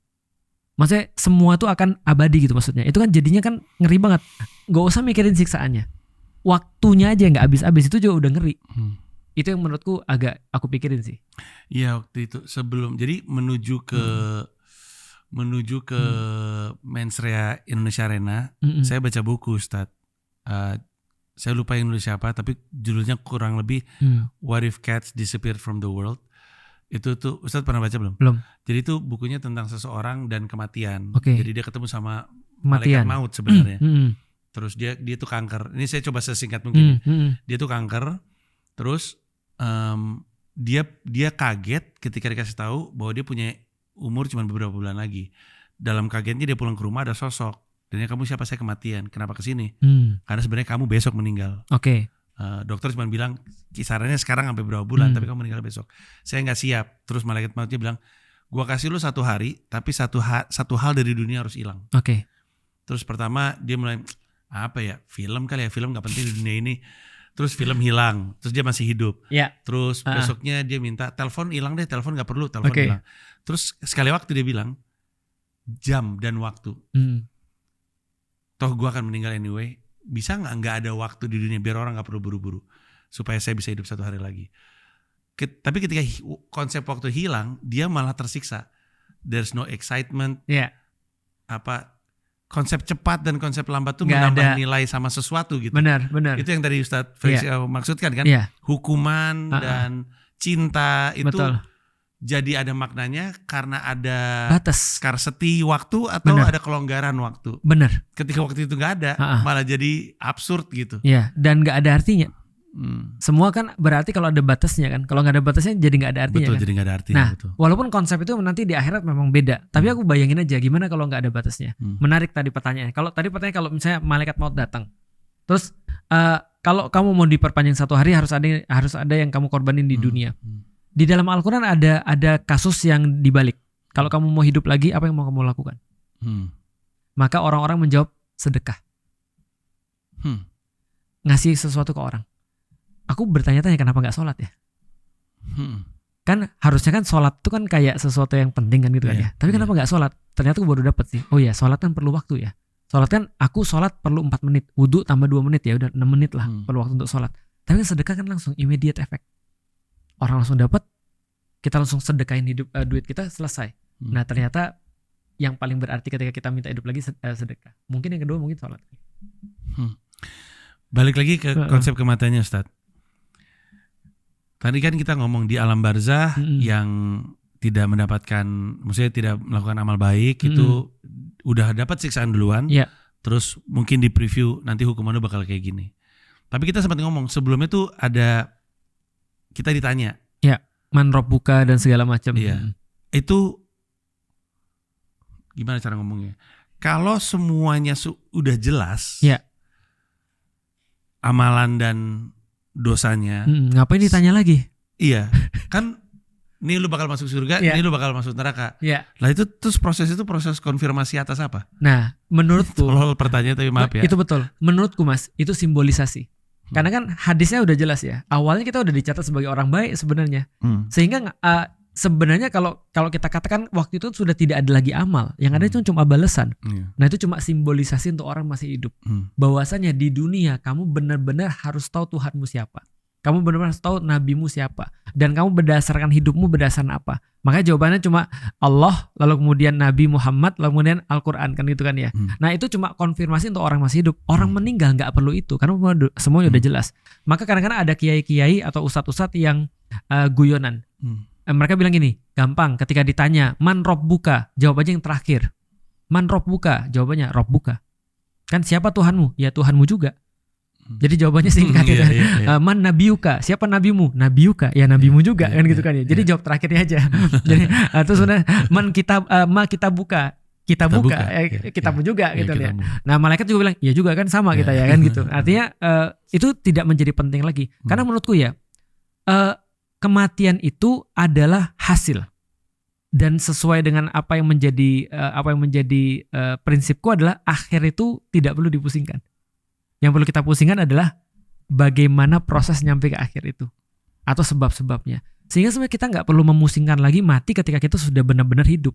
Maksudnya semua tuh akan abadi gitu maksudnya. Itu kan jadinya kan ngeri banget. Gak usah mikirin siksaannya. Waktunya aja nggak habis-habis, itu juga udah ngeri. Itu yang menurutku agak aku pikirin sih. Iya, waktu itu sebelum jadi menuju ke Mensrea Indonesia Arena, saya baca buku Ustadz. Saya lupa yang nulis siapa, tapi judulnya kurang lebih What If Cats Disappeared from the World. Itu tuh Ustadz pernah baca belum? Belum. Jadi itu bukunya tentang seseorang dan kematian. Okay. Jadi dia ketemu sama malaikat maut sebenarnya. Terus dia tuh kanker. Ini saya coba sesingkat mungkin. Dia tuh kanker. Terus dia kaget ketika dikasih tahu bahwa dia punya umur cuma beberapa bulan lagi. Dalam kagetnya dia pulang ke rumah, ada sosok. Dan kamu siapa? Saya kematian. Kenapa kesini? Karena sebenarnya kamu besok meninggal. Oke. Dokter cuma bilang kisarannya sekarang sampai berapa bulan, tapi kamu meninggal besok. Saya nggak siap. Terus malaikat mautnya bilang, gua kasih lu 1 hari, tapi satu hal dari dunia harus hilang. Oke. Terus pertama dia mulai apa ya, film kali ya, film nggak penting di dunia ini. Terus film hilang, terus dia masih hidup. Terus besoknya dia minta telepon hilang deh, telepon nggak perlu, telepon hilang. Terus sekali waktu dia bilang jam dan waktu. Toh gue akan meninggal anyway, bisa nggak ada waktu di dunia biar orang nggak perlu buru-buru supaya saya bisa hidup 1 hari lagi. Tapi ketika konsep waktu hilang, dia malah tersiksa. There's no excitement. Konsep cepat dan konsep lambat tuh menambah nilai sama sesuatu gitu. Benar. Itu yang tadi Ustadz Felix maksudkan kan. Hukuman dan cinta itu jadi ada maknanya karena ada batas, scarcity waktu atau ada kelonggaran waktu. Benar. Ketika waktu itu nggak ada, malah jadi absurd gitu. Iya, dan nggak ada artinya. Semua kan berarti kalau ada batasnya kan. Kalau nggak ada batasnya jadi nggak ada artinya. Betul, kan? Jadi nggak ada artinya. Nah, betul. Walaupun konsep itu nanti di akhirat memang beda. Tapi aku bayangin aja gimana kalau nggak ada batasnya. Menarik tadi pertanyaannya. Kalau misalnya malaikat maut datang, terus kalau kamu mau diperpanjang 1 hari harus ada yang kamu korbanin di dunia. Di dalam Al-Quran ada kasus yang dibalik. Kalau kamu mau hidup lagi, apa yang mau kamu lakukan? Maka orang-orang menjawab sedekah. Ngasih sesuatu ke orang. Aku bertanya-tanya kenapa gak sholat ya? Kan harusnya kan sholat itu kan kayak sesuatu yang penting kan gitu kan ya. Tapi kenapa gak sholat? Ternyata aku baru dapet sih. Oh ya, sholat kan perlu waktu ya. Sholat kan aku sholat perlu 4 menit. Wudhu tambah 2 menit ya udah 6 menit lah perlu waktu untuk sholat. Tapi kan sedekah kan langsung immediate effect. Orang langsung dapat, kita langsung sedekahin duit kita, selesai. Nah ternyata yang paling berarti ketika kita minta hidup lagi sedekah. Mungkin yang kedua mungkin sholat. Balik lagi ke konsep kematiannya Ustadz. Tadi kan kita ngomong di alam barzah yang tidak mendapatkan, maksudnya tidak melakukan amal baik itu udah dapat siksaan duluan. Terus mungkin di preview nanti hukumannya bakal kayak gini. Tapi kita sempat ngomong sebelumnya tuh ada, kita ditanya man rabbuka dan segala macam. Itu gimana cara ngomongnya? Kalau semuanya udah jelas, amalan dan dosanya, ngapain ditanya lagi? Iya, kan ini lu bakal masuk surga, ini lu bakal masuk neraka. Lah itu terus proses konfirmasi atas apa? Nah, menurutku pertanyaan tapi maaf ya. Itu betul. Menurutku Mas, itu simbolisasi. Karena kan hadisnya udah jelas ya. Awalnya kita udah dicatat sebagai orang baik sebenarnya. Sehingga sebenarnya kalau kita katakan waktu itu sudah tidak ada lagi amal, yang ada itu cuma balasan. Nah itu cuma simbolisasi untuk orang masih hidup. Bahwasanya di dunia kamu benar-benar harus tahu Tuhanmu siapa, kamu benar-benar harus tahu nabimu siapa, dan kamu berdasarkan hidupmu berdasarkan apa. Makanya jawabannya cuma Allah, lalu kemudian Nabi Muhammad, lalu kemudian Al-Quran, kan gitu kan ya. Nah itu cuma konfirmasi untuk orang masih hidup. Orang meninggal nggak perlu itu, karena semuanya udah jelas. Maka kadang-kadang ada kiai-kiai atau ustadz-ustadz yang guyonan. Mereka bilang gini, gampang, ketika ditanya man robbuka, jawab aja yang terakhir. Man robbuka, jawabannya robbuka. Kan siapa Tuhanmu? Ya Tuhanmu juga. Jadi jawabannya singkat gitu. Man nabiuka, siapa nabimu? Nabiuka, ya nabimu juga, kan gitu kan ya. Jadi jawab terakhirnya aja. Jadi terus sebenarnya man kitab ma kita buka. Kita buka, kitabmu juga gitu ya. Nah malaikat juga bilang, ya juga kan sama kita ya kan gitu. Artinya itu tidak menjadi penting lagi. Karena menurutku ya, kematian itu adalah hasil, dan sesuai dengan apa yang menjadi prinsipku adalah akhir itu tidak perlu dipusingkan. Yang perlu kita pusingkan adalah bagaimana proses nyampe ke akhir itu atau sebab-sebabnya. Sehingga sebenarnya kita nggak perlu memusingkan lagi mati ketika kita sudah benar-benar hidup.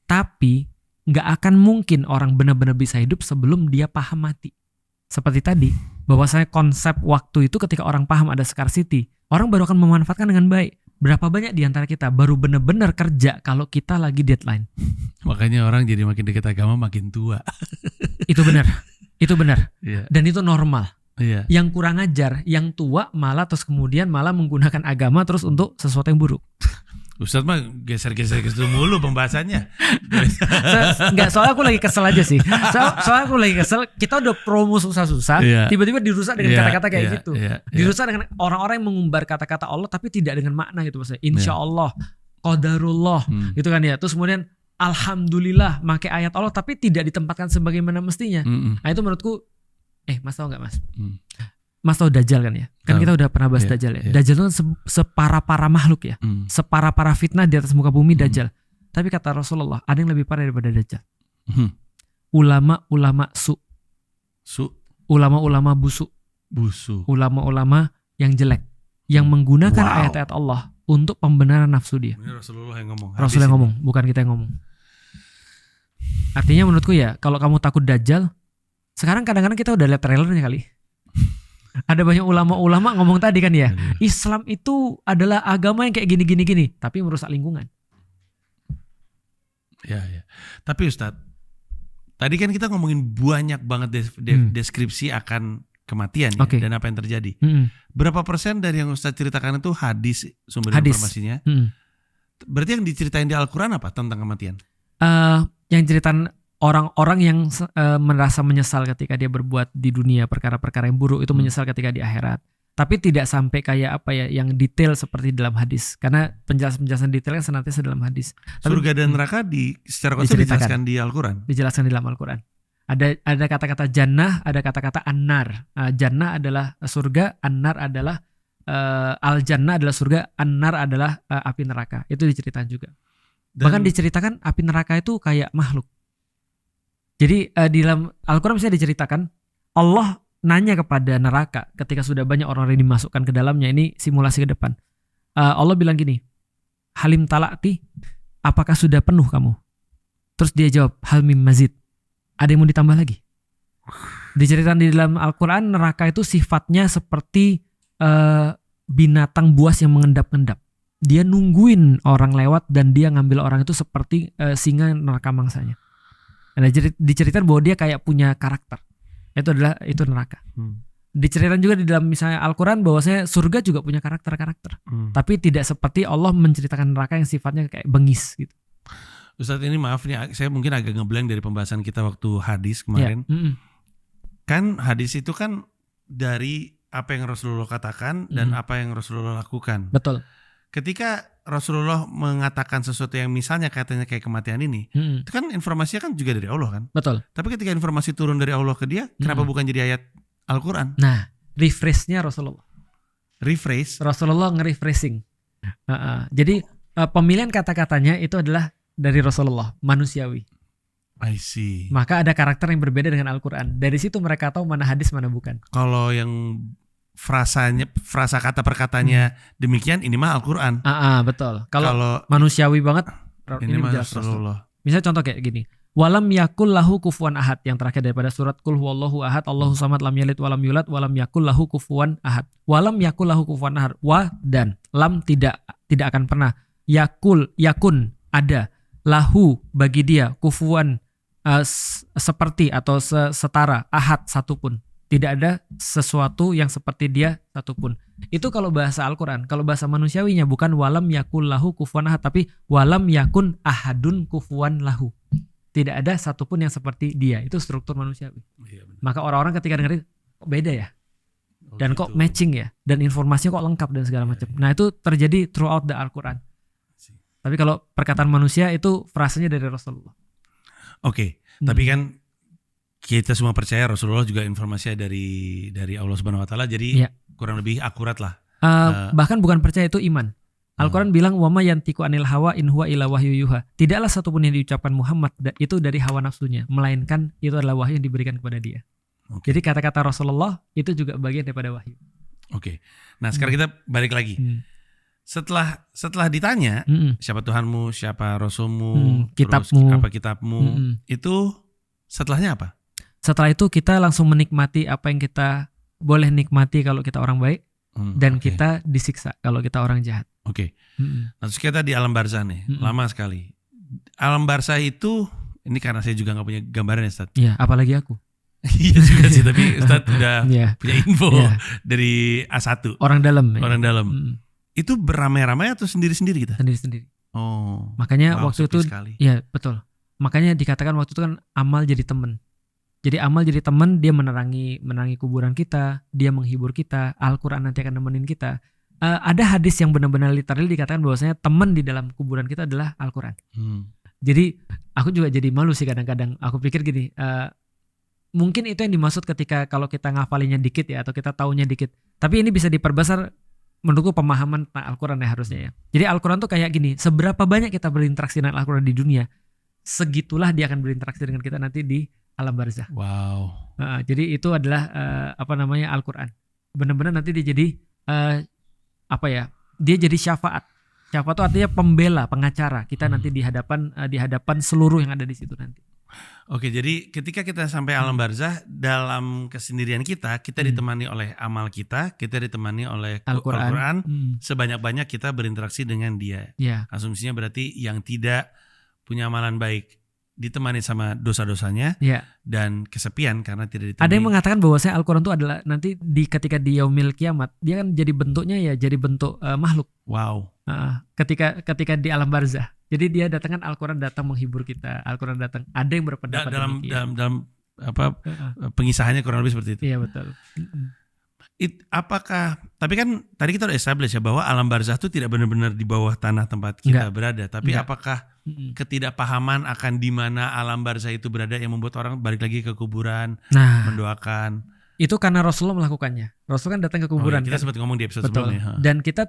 Tapi nggak akan mungkin orang benar-benar bisa hidup sebelum dia paham mati. Seperti tadi, bahwasanya konsep waktu itu ketika orang paham ada scarcity, orang baru akan memanfaatkan dengan baik. Berapa banyak di antara kita baru benar-benar kerja kalau kita lagi deadline. Makanya orang jadi makin dekat agama makin tua. Itu benar. Itu benar. Yeah. Dan itu normal. Yeah. Yang kurang ajar, yang tua malah terus kemudian malah menggunakan agama terus untuk sesuatu yang buruk. Ustadz mah geser-geser mulu pembahasannya. Enggak, soalnya aku lagi kesel aja sih. Soalnya aku lagi kesel, kita udah promo susah-susah, tiba-tiba dirusak dengan kata-kata kayak gitu. Dirusak dengan orang-orang yang mengumbar kata-kata Allah tapi tidak dengan makna gitu maksudnya. Insya Allah, qadarullah, gitu kan ya. Terus kemudian alhamdulillah, pakai ayat Allah tapi tidak ditempatkan sebagaimana mestinya. Nah itu menurutku, Mas tahu nggak Mas? Mas tahu Dajjal kan ya? Kan kita udah pernah bahas Dajjal ya. Dajjal itu separah-parah makhluk ya. Separah-parah fitnah di atas muka bumi Dajjal. Tapi kata Rasulullah, ada yang lebih parah daripada Dajjal. Ulama-ulama ulama-ulama busuk. Ulama-ulama yang jelek, yang menggunakan ayat-ayat Allah untuk pembenaran nafsu dia. Ini Rasulullah yang ngomong. Rasulullah yang ngomong, bukan kita yang ngomong. Artinya menurutku ya, kalau kamu takut Dajjal, sekarang kadang-kadang kita udah lihat trailernya kali. Ada banyak ulama-ulama ngomong tadi kan ya, Islam itu adalah agama yang kayak gini, tapi merusak lingkungan. Ya. Tapi Ustadz, tadi kan kita ngomongin banyak banget deskripsi akan kematian ya, dan apa yang terjadi. Berapa persen dari yang Ustadz ceritakan itu hadis sumber informasinya? Berarti yang diceritain di Al-Quran apa tentang kematian? Yang ceritaan orang-orang yang merasa menyesal ketika dia berbuat di dunia perkara-perkara yang buruk itu menyesal ketika di akhirat. Tapi tidak sampai kayak apa ya yang detail seperti dalam hadis. Karena penjelasan detailnya senantiasa dalam hadis. Surga dan neraka secara konsep dijelaskan di Al-Quran. Dijelaskan di dalam Al-Quran. Ada kata-kata jannah, ada kata-kata annar. Jannah adalah surga, annar adalah al-jannah adalah surga, annar adalah api neraka. Itu diceritakan juga. Bahkan diceritakan api neraka itu kayak makhluk. Jadi di dalam Al-Quran bisa diceritakan Allah nanya kepada neraka ketika sudah banyak orang yang dimasukkan ke dalamnya. Ini simulasi ke depan. Allah bilang gini, Halim talakti, apakah sudah penuh kamu? Terus dia jawab, hal mim mazid, ada yang mau ditambah lagi? Diceritakan di dalam Al-Quran neraka itu sifatnya seperti binatang buas yang mengendap-endap. Dia nungguin orang lewat dan dia ngambil orang itu seperti singa neraka mangsanya. Nah, diceritakan bahwa dia kayak punya karakter. Itu neraka. Diceritakan juga di dalam misalnya Al-Quran bahwasanya surga juga punya karakter-karakter. Tapi tidak seperti Allah menceritakan neraka yang sifatnya kayak bengis gitu. Ustadz ini maaf nih, saya mungkin agak ngeblank dari pembahasan kita waktu hadis kemarin. Kan hadis itu kan dari apa yang Rasulullah katakan dan apa yang Rasulullah lakukan. Betul. Ketika Rasulullah mengatakan sesuatu yang misalnya katanya kayak kematian ini, itu kan informasinya kan juga dari Allah kan. Betul. Tapi ketika informasi turun dari Allah ke dia, kenapa bukan jadi ayat Al-Quran? Nah, refresh-nya Rasulullah. Rasulullah nge-refreshing. Jadi pemilihan kata-katanya itu adalah dari Rasulullah, manusiawi. I see. Maka ada karakter yang berbeda dengan Al-Quran. Dari situ mereka tahu mana hadis mana bukan. Kalau yang frasa kata perkataannya demikian, ini mah Al-Quran. Betul. Kalau manusiawi banget ini mah jelas Rasulullah. Misalnya contoh kayak gini. Walam yakul lahu kufuwan ahad, yang terakhir daripada surat Qul huwallahu ahad, Allahu samad, lam yalid walam yulad, walam yakul lahu kufuwan ahad. Walam yakul lahu kufuwan ahad. Wa dan lam tidak akan pernah. Yakun ada, lahu bagi dia, kufuwan seperti atau setara, ahad satupun. Tidak ada sesuatu yang seperti dia satupun. Itu kalau bahasa Al-Quran. Kalau bahasa manusiawinya bukan walam yakul lahu kufuwan ahad, tapi walam yakun ahadun kufuwan lahu. Tidak ada satupun yang seperti dia. Itu struktur manusiawi. Iya, benar. Maka orang-orang ketika dengerin, kok beda ya? Dan gitu. kok matching ya? Dan informasinya kok lengkap dan segala macam. Nah itu terjadi throughout the Al-Quran. Tapi kalau perkataan manusia itu frasanya dari Rasulullah. Oke. Tapi kan kita semua percaya Rasulullah juga informasinya dari Allah Subhanahu Wa Taala, jadi kurang lebih akurat lah. Bahkan bukan percaya, itu iman. Al-Quran bilang wama yantiku anil hawa in huwa illa wahyu yuha. Tidaklah satupun yang diucapkan Muhammad itu dari hawa nafsunya, melainkan itu adalah wahyu yang diberikan kepada dia. Jadi kata-kata Rasulullah itu juga bagian daripada wahyu. Oke. Nah sekarang kita balik lagi. Setelah ditanya siapa Tuhanmu, siapa Rasulmu, kitabmu, terus apa kitabmu, itu setelahnya apa? Setelah itu kita langsung menikmati apa yang kita boleh nikmati kalau kita orang baik, dan kita disiksa kalau kita orang jahat. Oke. Nah, terus kita di alam barzah nih, lama sekali. Alam barzah itu, ini karena saya juga nggak punya gambaran ya Ustaz. Iya, apalagi aku. Iya juga sih, tapi Ustaz udah punya info dari A1. Orang dalam. Orang dalam. Itu beramai-ramai atau sendiri-sendiri kita? Sendiri-sendiri. Oh. Makanya waktu itu, iya betul. Makanya dikatakan waktu itu kan amal jadi teman. Jadi amal jadi teman, dia menerangi kuburan kita, dia menghibur kita, Al-Quran nanti akan nemenin kita. Ada hadis yang benar-benar literal dikatakan bahwasanya teman di dalam kuburan kita adalah Al-Quran. Jadi aku juga jadi malu sih kadang-kadang. Aku pikir gini, mungkin itu yang dimaksud ketika kalau kita ngafalinya dikit ya, atau kita taunya dikit. Tapi ini bisa diperbesar menurutku pemahaman tentang Al-Quran ya harusnya ya. Jadi Al-Quran tuh kayak gini, seberapa banyak kita berinteraksi dengan Al-Quran di dunia, segitulah dia akan berinteraksi dengan kita nanti di alam barzah. Wow. Jadi itu adalah Al-Quran. Benar-benar nanti dia jadi dia jadi syafaat. Syafaat itu artinya pembela, pengacara kita nanti di hadapan seluruh yang ada di situ nanti. Oke, jadi ketika kita sampai alam barzah, dalam kesendirian kita ditemani oleh amal kita ditemani oleh Al-Quran. Sebanyak-banyak kita berinteraksi dengan dia. Asumsinya berarti yang tidak punya amalan baik ditemani sama dosa-dosanya dan kesepian karena tidak ditemani. Ada yang mengatakan bahwasanya Al-Quran itu adalah nanti ketika di yaumil kiamat, dia kan jadi bentuknya jadi bentuk makhluk. Wow. Ketika di alam barzah. Jadi dia datangkan Al-Quran datang menghibur kita. Al-Quran datang. Ada yang berpendapat dalam pengisahannya kurang lebih seperti itu. Iya betul. Tapi kan tadi kita udah establish ya bahwa alam barzah itu tidak benar-benar di bawah tanah tempat kita berada. Tapi apakah ketidakpahaman akan di mana alam barzah itu berada yang membuat orang balik lagi ke kuburan, mendoakan? Itu karena Rasulullah melakukannya. Rasul kan datang ke kuburan. Kita sempat ngomong di episode sebelumnya. Dan kita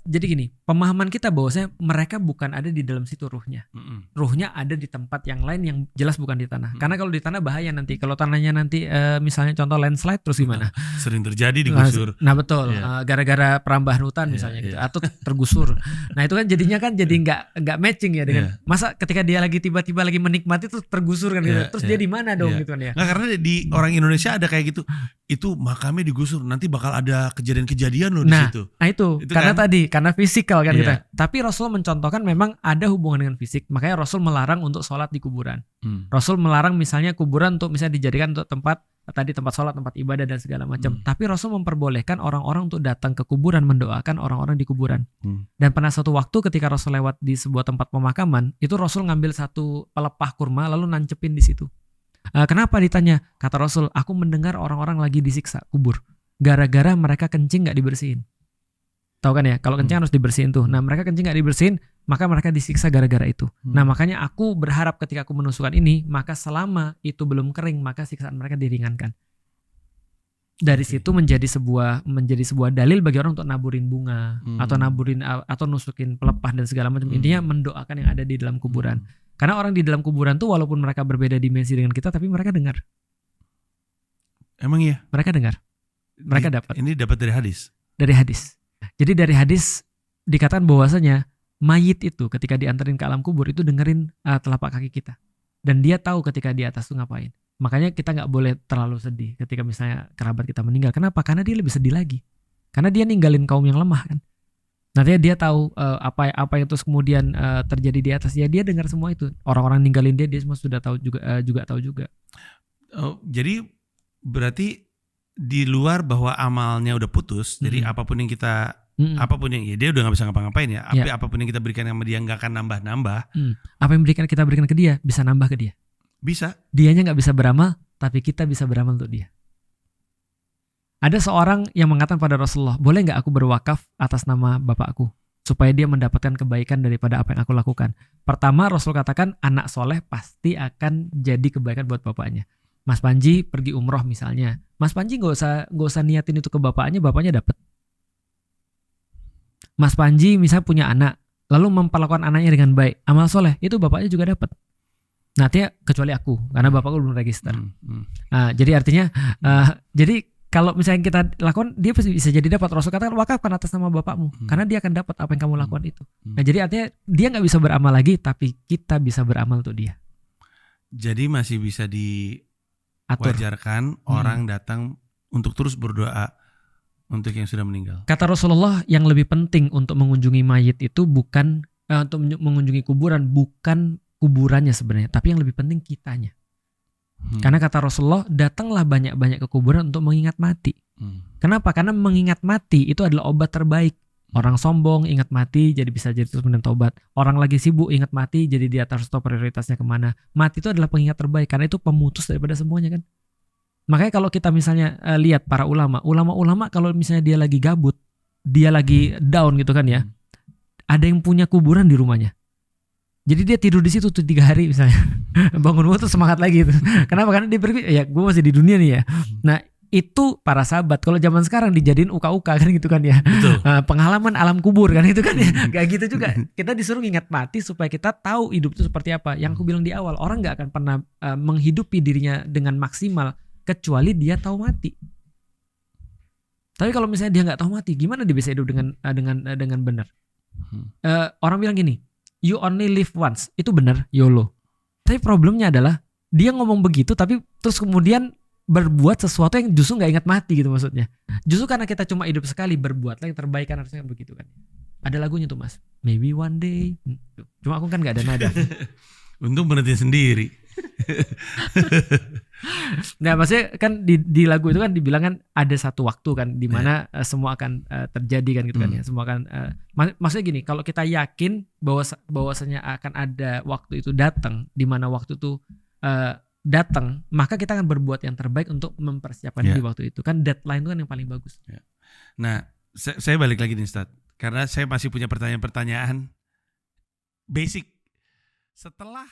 jadi gini, pemahaman kita bahwasanya mereka bukan ada di dalam situ ruhnya. Ruhnya ada di tempat yang lain yang jelas bukan di tanah. Karena kalau di tanah bahaya nanti. Kalau tanahnya nanti misalnya contoh landslide terus gimana? Sering terjadi digusur. Nah betul. Gara-gara perambahan hutan misalnya gitu, atau tergusur. Nah itu kan jadinya jadi nggak matching ya dengan masa ketika dia lagi tiba-tiba lagi menikmati terus tergusur kan gitu. Terus dia di mana dong gitu kan ya? Nggak, karena di orang Indonesia ada kayak gitu. Itu makamnya digusur, nanti bakal ada kejadian-kejadian loh di situ. Nah itu karena kan? Karena fisikal kan kita. Tapi Rasul mencontohkan memang ada hubungan dengan fisik, makanya Rasul melarang untuk sholat di kuburan. Rasul melarang misalnya kuburan untuk misalnya dijadikan untuk tempat sholat, tempat ibadah dan segala macam. Tapi Rasul memperbolehkan orang-orang untuk datang ke kuburan mendoakan orang-orang di kuburan. Dan pernah suatu waktu ketika Rasul lewat di sebuah tempat pemakaman, itu Rasul ngambil satu pelepah kurma lalu nancepin di situ. Kenapa ditanya? Kata Rasul, aku mendengar orang-orang lagi disiksa kubur gara-gara mereka kencing gak dibersihin. Tahu kan ya, kalau kencing harus dibersihin tuh. Nah mereka kencing gak dibersihin, maka mereka disiksa gara-gara itu. Nah makanya aku berharap ketika aku menusukkan ini, maka selama itu belum kering, maka siksaan mereka diringankan. Dari situ menjadi sebuah dalil bagi orang untuk naburin bunga atau nusukin pelepah dan segala macam. Intinya mendoakan yang ada di dalam kuburan. Karena orang di dalam kuburan tuh walaupun mereka berbeda dimensi dengan kita, tapi mereka dengar. Emang iya? Mereka dengar. Mereka dapat. Ini dapat dari hadis. Dari hadis. Jadi dari hadis dikatakan bahwasanya mayit itu ketika diantarin ke alam kubur itu dengerin telapak kaki kita. Dan dia tahu ketika di atas tuh ngapain. Makanya kita nggak boleh terlalu sedih ketika misalnya kerabat kita meninggal. Kenapa? Karena dia lebih sedih lagi. Karena dia ninggalin kaum yang lemah kan. Nanti dia tahu apa yang terus kemudian terjadi di atas. Ya dia dengar semua itu. Orang-orang ninggalin dia semua sudah tahu juga tahu juga. Oh, jadi berarti di luar bahwa amalnya udah putus. Jadi apapun yang kita apapun yang dia udah nggak bisa ngapa-ngapain ya. Apapun yang kita berikan sama dia nggak akan nambah-nambah. Apa yang kita berikan ke dia bisa nambah ke dia. Bisa. Dianya nggak bisa beramal, tapi kita bisa beramal untuk dia. Ada seorang yang mengatakan pada Rasulullah, boleh nggak aku berwakaf atas nama bapakku supaya dia mendapatkan kebaikan daripada apa yang aku lakukan. Pertama Rasul katakan anak soleh pasti akan jadi kebaikan buat bapaknya. Mas Panji pergi umroh misalnya, Mas Panji nggak usah niatin itu ke bapaknya dapat. Mas Panji misalnya punya anak, lalu memperlakukan anaknya dengan baik, amal soleh itu bapaknya juga dapat. Nah, kecuali aku, karena bapakku belum register. Jadi artinya, jadi kalau misalnya kita lakukan, dia pasti bisa jadi dapat. Rasul katakan wakafkan atas nama bapakmu, karena dia akan dapat apa yang kamu lakukan itu. Nah, jadi artinya dia nggak bisa beramal lagi, tapi kita bisa beramal untuk dia. Jadi masih bisa diwajarkan orang datang untuk terus berdoa untuk yang sudah meninggal. Kata Rasulullah, yang lebih penting untuk mengunjungi mayit itu bukan untuk mengunjungi kuburan, bukan kuburannya sebenarnya, tapi yang lebih penting kitanya. Karena kata Rasulullah, datanglah banyak-banyak ke kuburan untuk mengingat mati. Kenapa? Karena mengingat mati itu adalah obat terbaik. Orang sombong ingat mati jadi bisa jadi terus kemudian taubat. Orang lagi sibuk ingat mati jadi dia harus tahu prioritasnya kemana. Mati itu adalah pengingat terbaik karena itu pemutus daripada semuanya kan. Makanya kalau kita misalnya lihat para ulama kalau misalnya dia lagi gabut, dia lagi down gitu kan ya, ada yang punya kuburan di rumahnya. Jadi dia tidur di situ tuh 3 hari misalnya. Bangun tuh semangat lagi tuh. Kenapa? Karena dia berpikir ya gue masih di dunia nih ya. Nah itu para sahabat. Kalau zaman sekarang dijadiin uka-uka kan gitu kan ya. Pengalaman alam kubur kan itu kan ya. Gak gitu juga. Kita disuruh ingat mati supaya kita tahu hidup itu seperti apa. Yang aku bilang di awal, orang gak akan pernah menghidupi dirinya dengan maksimal kecuali dia tahu mati. Tapi kalau misalnya dia gak tahu mati, gimana dia bisa hidup dengan benar? Orang bilang gini, you only live once, itu benar, YOLO. Tapi problemnya adalah dia ngomong begitu tapi terus kemudian berbuat sesuatu yang justru gak ingat mati gitu maksudnya. Justru karena kita cuma hidup sekali, berbuatlah yang terbaik kan harusnya begitu kan. Ada lagunya tuh mas, maybe one day. Cuma aku kan gak ada nada. Untung berhenti sendiri. Nah maksudnya kan di lagu itu kan dibilang kan ada satu waktu kan di mana semua akan terjadi kan gitu kan ya. Semua akan maksudnya gini, kalau kita yakin bahwasanya akan ada waktu itu datang, di mana waktu itu datang, maka kita akan berbuat yang terbaik untuk mempersiapkan di waktu itu. Kan deadline itu kan yang paling bagus. Nah, saya balik lagi nih Ustaz, karena saya masih punya pertanyaan-pertanyaan basic. Setelah